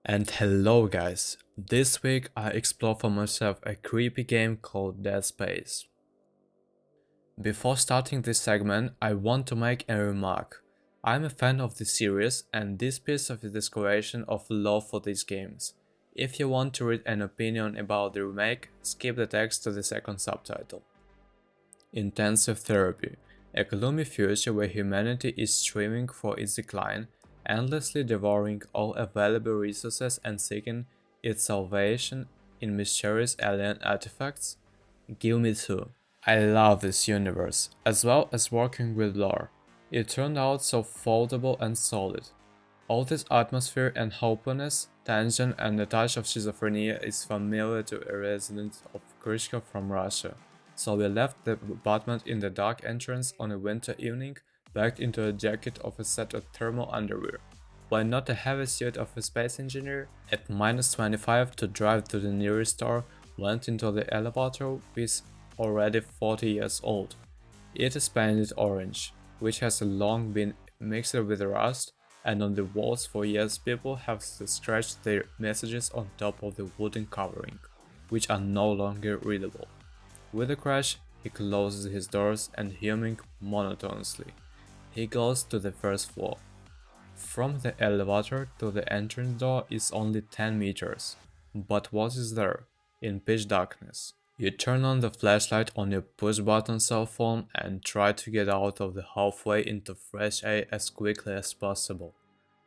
And hello guys, this week I explore for myself a creepy game called Dead Space. Before starting this segment, I want to make a remark. I'm a fan of the series and this piece of the declaration of love for these games. If you want to read an opinion about the remake, skip the text to the second subtitle. Intensive therapy, a gloomy future where humanity is streaming for its decline, endlessly devouring all available resources and seeking its salvation in mysterious alien artifacts? Give me two. I love this universe, as well as working with lore. It turned out so foldable and solid. All this atmosphere and hopefulness, tension and a touch of schizophrenia is familiar to a resident of Krishka from Russia. So we left the apartment in the dark entrance on a winter evening, packed into a jacket of a set of thermal underwear. Why not a heavy suit of a space engineer? At -25 to drive to the nearest store, went into the elevator with already 40 years old. It is painted orange, which has long been mixed with rust, and on the walls for years people have scratched their messages on top of the wooden covering, which are no longer readable. With a crash, he closes his doors and humming monotonously, he goes to the first floor. From the elevator to the entrance door is only 10 meters, but what is there? In pitch darkness. You turn on the flashlight on your push-button cell phone and try to get out of the hallway into fresh air as quickly as possible.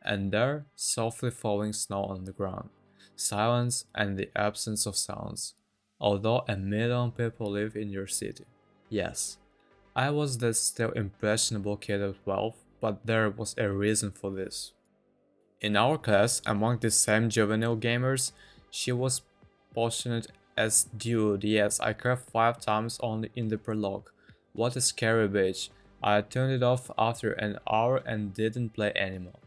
And there, softly falling snow on the ground, silence and the absence of sounds. Although 1 million people live in your city. Yes, I was that still impressionable kid at 12, but there was a reason for this. In our class, among the same juvenile gamers, she was passionate as dude, yes, I cried 5 times only in the prologue. What a scary bitch. I turned it off after an hour and didn't play anymore.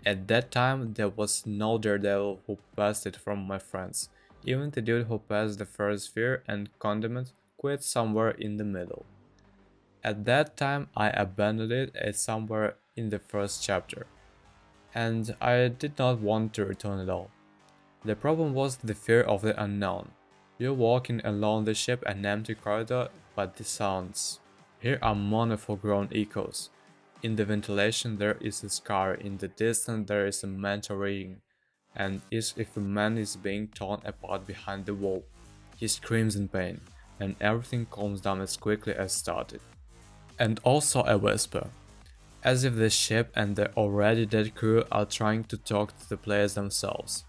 At that time, there was no daredevil who passed it from my friends. Even the dude who passed the first fear and condiment quit somewhere in the middle. At that time, I abandoned it at somewhere in the first chapter. And I did not want to return at all. The problem was the fear of the unknown. You're walking along the ship an empty corridor, but the sounds. Here are mournful groan echoes. In the ventilation there is a scar, in the distance there is a mental reading, and as if a man is being torn apart behind the wall. He screams in pain, and everything calms down as quickly as started. And also a whisper, as if the ship and the already dead crew are trying to talk to the players themselves.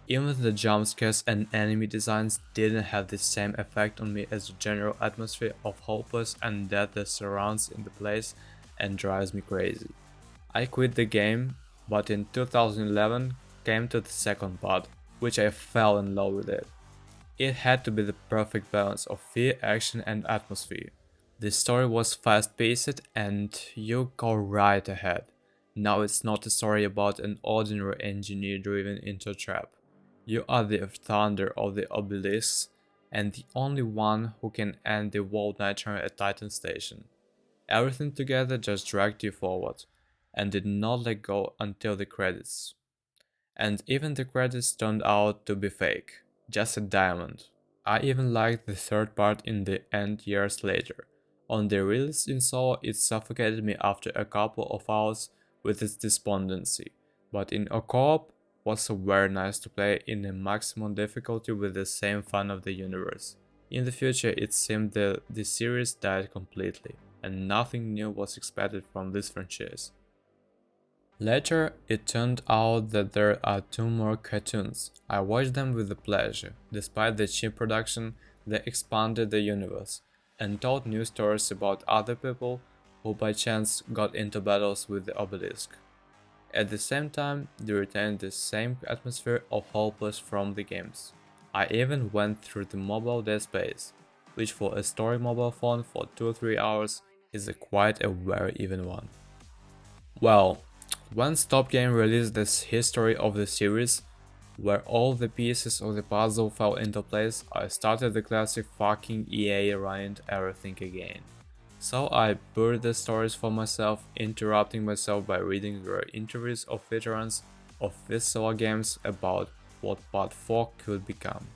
Even the jump scares and enemy designs didn't have the same effect on me as the general atmosphere of hopeless and death that surrounds in the place and drives me crazy. I quit the game, but in 2011 came to the second part, which I fell in love with it. It had to be the perfect balance of fear, action and atmosphere. The story was fast-paced and you go right ahead. Now it's not a story about an ordinary engineer driven into a trap. You are the thunder of the obelisks and the only one who can end the world nightmare at Titan Station. Everything together just dragged you forward and did not let go until the credits. And even the credits turned out to be fake, just a diamond. I even liked the third part in the end years later. On the release in solo it suffocated me after a couple of hours with its despondency, but in a co-op was so very nice to play in a maximum difficulty with the same fun of the universe. In the future it seemed that the series died completely, and nothing new was expected from this franchise. Later, it turned out that there are 2 more cartoons. I watched them with pleasure. Despite the cheap production, they expanded the universe and told new stories about other people who by chance got into battles with the obelisk. At the same time, they retained the same atmosphere of hopeless from the games. I even went through the mobile Dead Space, which for a story mobile phone for 2-3 hours is quite a very even one. Well, when Stop Game released this history of the series, where all the pieces of the puzzle fell into place, I started the classic fucking EA rind everything again. So I buried the stories for myself, interrupting myself by reading rare interviews of veterans of Visual games about what Part 4 could become.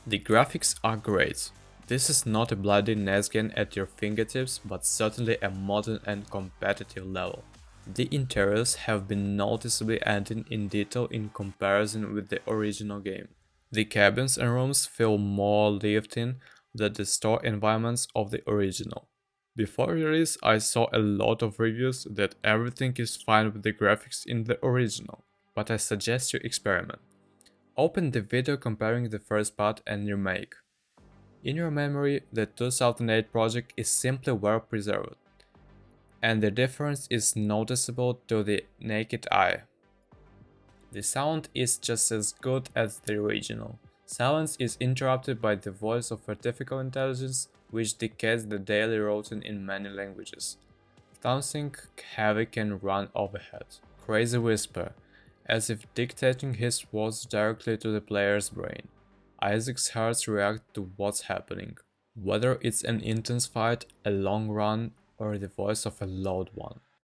The graphics are great. This is not a bloody NES game at your fingertips, but certainly a modern and competitive level. The interiors have been noticeably added in detail in comparison with the original game. The cabins and rooms feel more lived in than the store environments of the original. Before release, I saw a lot of reviews that everything is fine with the graphics in the original, but I suggest you experiment. Open the video comparing the first part and Remake. In your memory, the 2008 project is simply well preserved, and the difference is noticeable to the naked eye. The sound is just as good as the original. Silence is interrupted by the voice of artificial intelligence, which dictates the daily routine in many languages. Something heavy can run overhead. Crazy whisper, as if dictating his words directly to the player's brain. Isaac's heart reacts to what's happening, whether it's an intense fight, a long run, or the voice of a loud one.